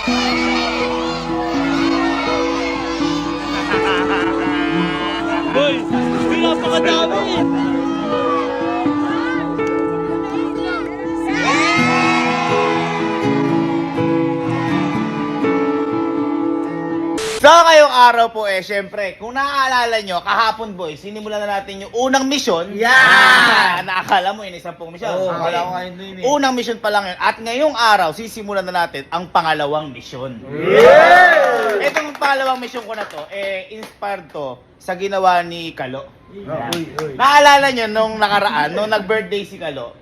Boy, napakadami! So ngayong araw po syempre, kung naaalala nyo, kahapon boy, sinimulan na natin yung unang mission. Yeah! Nakakala mo yun, 10 misyon. Oo, Okay. akala ko ngayon din eh. Unang mission pa lang yun. At ngayong araw, sisimulan na natin ang pangalawang mission. Yeah! Itong pangalawang mission ko na to, inspired to sa ginawa ni Kalo. Naalala nyo nung nakaraan, nung nag-birthday si Kalo,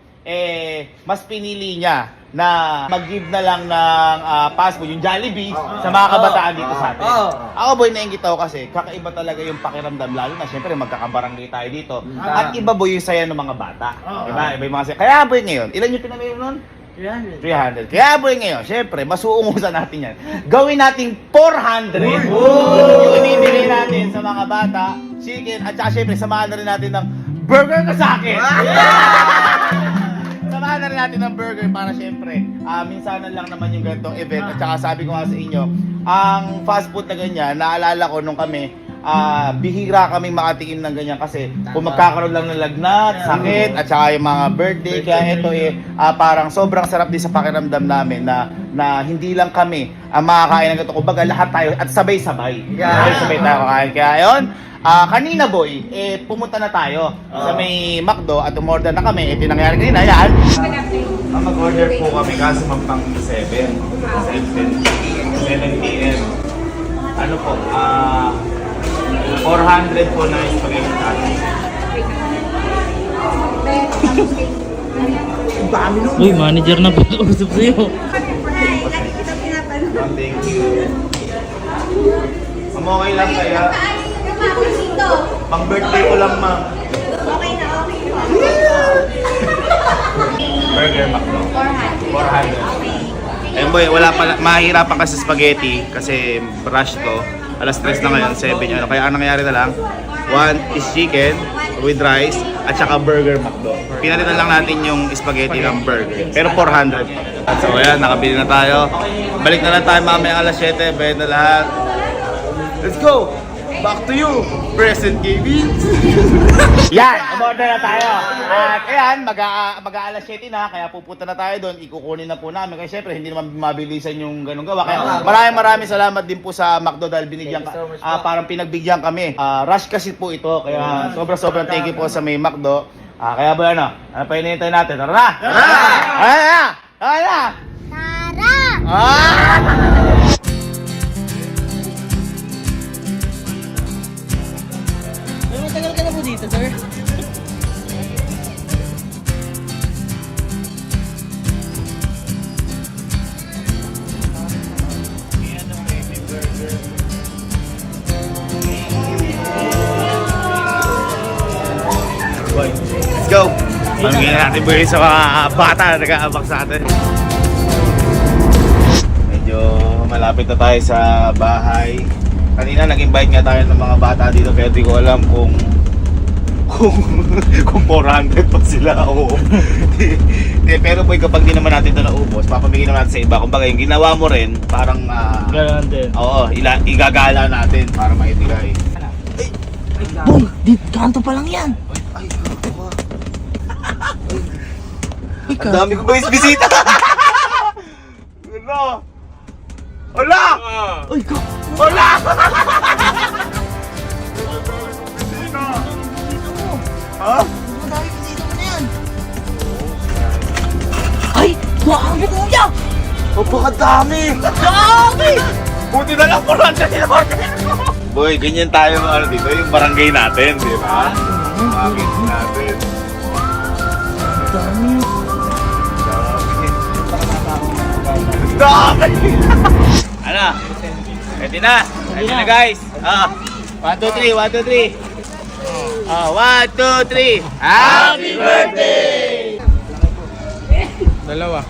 mas pinili niya na mag-give na lang ng fast food, yung Jollibee, sa mga kabataan dito sa atin. Ako boy, nainggit ako kasi kakaiba talaga yung pakiramdam, lalo na syempre magkakabarangay tayo dito. At iba boy yung saya ng mga bata. Diba? Iba yung mga saya. Kaya boy ngayon, ilan yung pinamili nun? 300. Kaya boy ngayon, syempre, masuungusan natin yan. Gawin nating 400. Yung inibigay natin sa mga bata, chicken, at saka syempre, samahan na rin natin ng burger ka sa akin. Samahan na rin natin ng burger para syempre, minsanan lang naman yung ganitong event. At saka sabi ko nga sa inyo, ang fast food na ganyan, naalala ko nung kami, bihira kaming makatikim ng ganyan kasi kung magkakaroon lang ng lagnat, sakit, at saka yung mga birthday. Kaya ito parang sobrang sarap din sa pakiramdam namin na hindi lang kami ang makakain ng ganito. Kumbaga lahat tayo at sabay-sabay. Sabay-sabay tayo kakain. Kaya yun, kanina boy, pumunta na tayo sa may McDo at umorder na kami. Ito yung nangyari kanina, yan. Mag-order po kami kaso pang 7 p.m. Ano po, 400 po na yung spaghetti natin. Uy, manager na po usap sa'yo. Thank you. Okay lang kaya? Pang birthday ko lang, ma'am. Okay na. Burger McDo. 400. Eh boy, wala pa, mahirapan kasi spaghetti kasi rush to. Alas 3 na ngayon, 7 yun. Kaya ang nangyari na lang, 1 is chicken with rice at saka burger McDo. Pinalitan lang natin yung spaghetti ng burger. Pero 400. So ayan, nakabili na tayo. Balik na lang tayo mamaya alas 7, bayad na lahat. Let's go! Back to you, present gaming. Yan, umorder na tayo. At ayan, mag-aalas 7 na, kaya pupunta na tayo doon. Ikukunin na po namin. Kasi syempre, hindi naman mabilisan yung ganung gawa. Kaya maraming salamat din po sa McDo dahil binigyan parang pinagbigyan kami. Rush kasi po ito, kaya sobrang thank you po sa may McDo. Kaya ba ano pa hinihintay natin? Tara na! Tara! Pero matagal ka na po dito, sir? Let's go! Pamigyan natin po sa mga bata na nag-aabak sa atin. Medyo malapit na tayo sa bahay. Kanina nag-invite nga tayo ng mga bata dito kaya di ko alam kung 400 pa sila. Oo. Pero boy, kapag di naman natin ito naubos, papamigyan naman natin sa iba. Kumbaga yung ginawa mo rin, parang Gano'n din. oo, igagala natin para maibigay. Boy, kanto pa lang yan. Ang dami ko boys bisita. Ano? Hola! Uy, ka! Hola! Ha? Madami pa dito mo na yan. Ay, grabe kuya! Napakadami! Grabe! Buti na lang 400 nila boy, ganyan tayo dito, yung barangay natin, di ba? Barangay natin. Dami. Dami! Ano? Ready na? Ready na guys? 1, 2, 3, 1, 2, 3. 1, 2, 3. Happy birthday! Dalawa.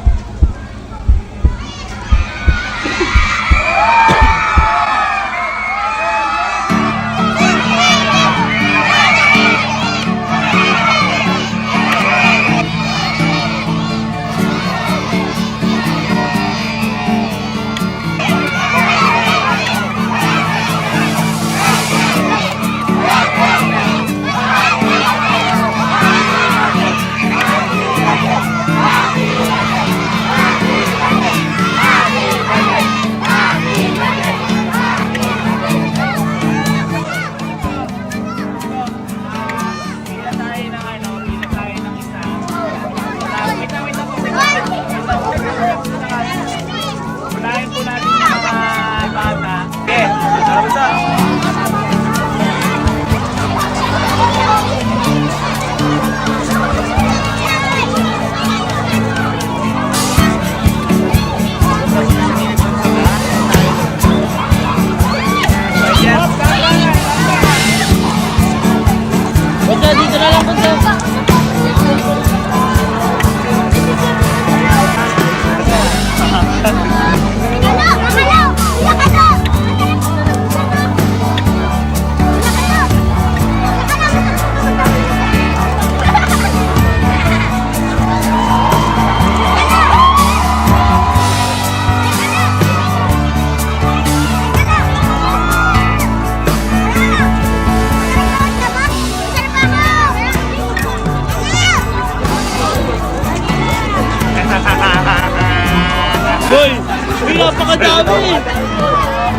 Hoy! May napakadami!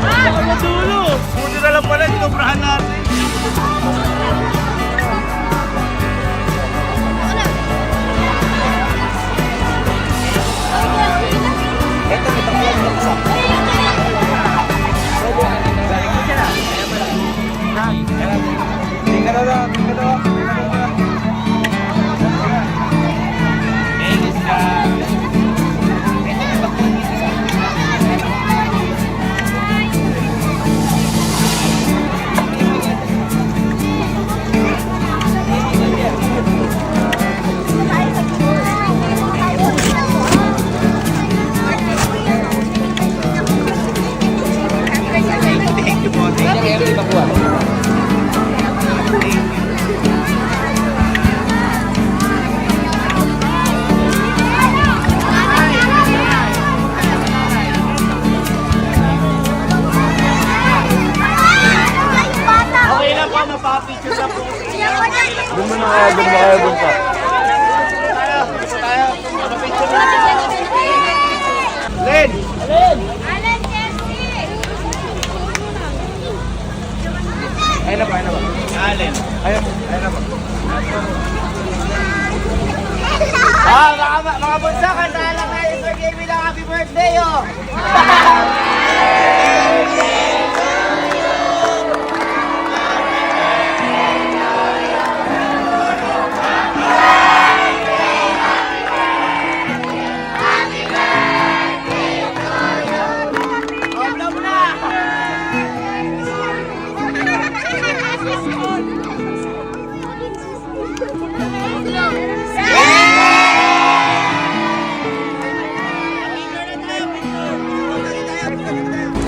Napakadulo! Buti na lang pala, sinobrahan natin. Okay lang po, mapapicture na po. Doon mo na kaya, doon mo kaya doon pa. Len! Ayun na ba, ayun na ba? Allen. Ayun na ba? Mga bunsa, kantahan lang kayo Sir Jamie ng happy birthday, oh!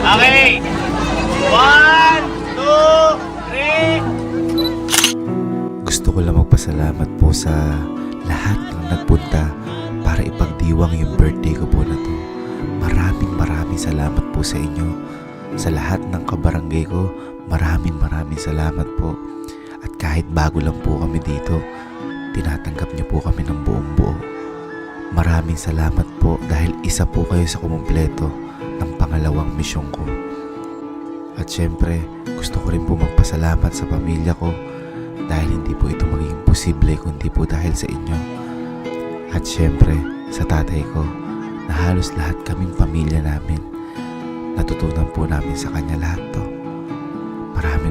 Okay. 1, 2, 3. Gusto ko lang magpasalamat po sa lahat ng nagpunta para ipagdiwang yung birthday ko po na to. Maraming salamat po sa inyo. Sa lahat ng kabarangay ko, maraming salamat po. At kahit bago lang po kami dito, tinatanggap niyo po kami ng buong buo. Maraming salamat po dahil isa po kayo sa kumumpleto ng pangalawang misyon ko. At syempre, gusto ko rin po magpasalamat sa pamilya ko dahil hindi po ito magiging posible kundi po dahil sa inyo. At syempre, sa tatay ko na halos lahat kaming pamilya namin, natutunan po namin sa kanya lahat to.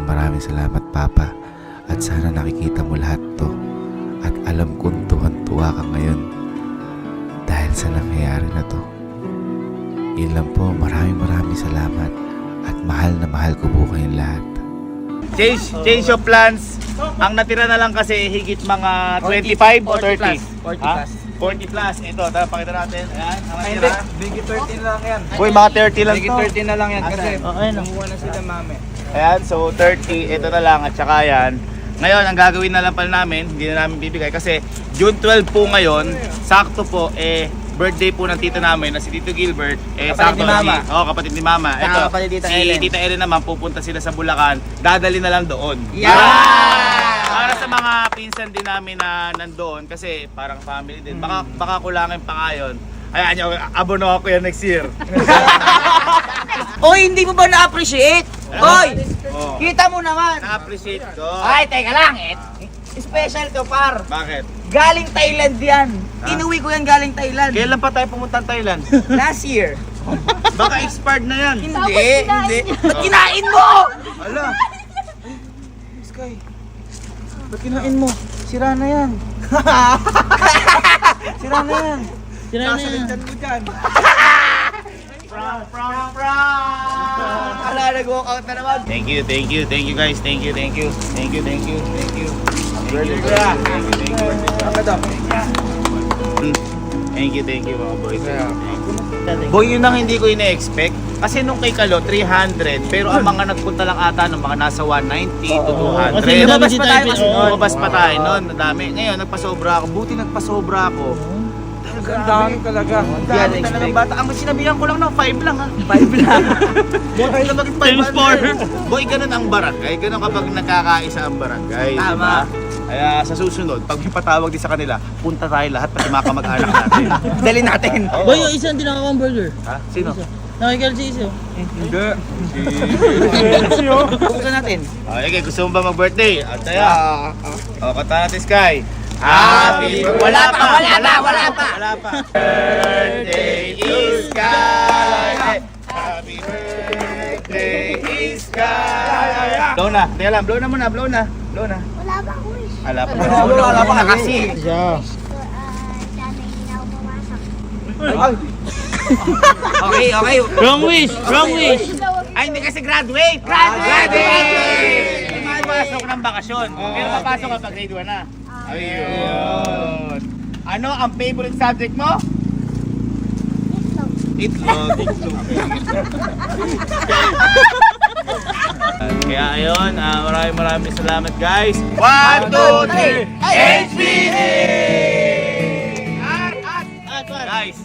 Maraming salamat, Papa, at sana nakikita mo lahat to at alam kong tuwan-tuwa ka ngayon dahil sa nangyayari na to. Yun lang po, maraming salamat at mahal na mahal ko po kayong lahat. Change of plans. Ang natira na lang kasi higit mga 25 o 30? 40 Ha? plus. 40 plus. Ito, tara pakita natin. Ayan, ang natira. Biggie 13 lang yan. Uy, mga 30 lang Biggie to. 13 na lang yan kasi Asan? kumuha na sila mami. Ayan, so 30, ito na lang at saka yan. Ngayon, ang gagawin na lang pala namin, hindi na namin bibigay kasi June 12 po ngayon, sakto po, birthday po ng tita namin na si Tito Gilbert. Kapatid ni Mama. Kapatid ni Mama. Saka Ito, kapatid ni Tita si Ellen. Tita Ellen naman, pupunta sila sa Bulacan. Dadali na lang doon. Yeah! Para sa mga pinsan din namin na nandoon, kasi parang family din. Baka kulangin pa ngayon. Ayan nyo, abono ako yan next year. Oy, hindi mo ba na-appreciate? Oy! Oh, Kita mo naman! na-appreciate ko. Ay, teka lang, special to, par. Bakit? Galing Thailand yan. Ha? Inuwi ko yan galing Thailand. Kailan pa tayo pumunta ng Thailand? Last year. Baka expired na yan. Hindi. Ba't kinain mo? Ala! Sky, ba't kinain mo? Sira na yan. Sira na yan. Sasalitan mo dyan. Ala, nag-walk out na naman. Thank you guys. Thank you. Thank you mga boys. Boy, yun ang hindi ko ina-expect. Kasi nung kay Kalo, 300. Pero ang mga nagpunta lang ata ng mga nasa 190 to 200. Kasi lumabas pa tayo kasi noon. Lumabas pa tayo noon. Madami. Ngayon, nagpasobra ako. Buti nagpasobra ako. Ang dami talaga. Ang dami talagang bata. Ang sinabihan ko lang na 5 lang ha. 5 lang. Boy, na maging 500. Boy, ganun ang barangay. Ganun kapag nagkakaisa ang barangay. Tama. Diba? Kaya sa susunod, pag may patawag din sa kanila, punta tayo lahat pati mga kamag-anak natin. Dali natin. Oo. Boy, yung isa hindi nakakang burger. Ha? Sino? Nakikil si Isyo. Hindi. Buksan natin. Okay, gusto mo ba mag-birthday? At tayo. Kanta natin, Sky. Happy Wala pa. Wala pa. Birthday is Sky. Happy birthday is Sky. Blow na. Teka lang, blow na muna, blow na. Blow na. Wala pa ako wish. Wala pa. Wala pa na kasi. Sana hindi na ako pumasok. Okay. Wrong wish! Wrong wish! Ay, hindi kasi graduate! Graduate! Hindi mapasok ng bakasyon. Pero papasok ka pag grade 1 na. Ayun. Ano ang favorite subject mo? Itlog. Kaya ayun, maraming salamat guys. 1, 2, 3, HBD! Guys,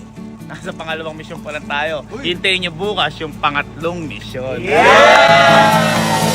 nasa pangalawang mission pa lang tayo. Hintayin nyo bukas yung pangatlong mission. Yeah!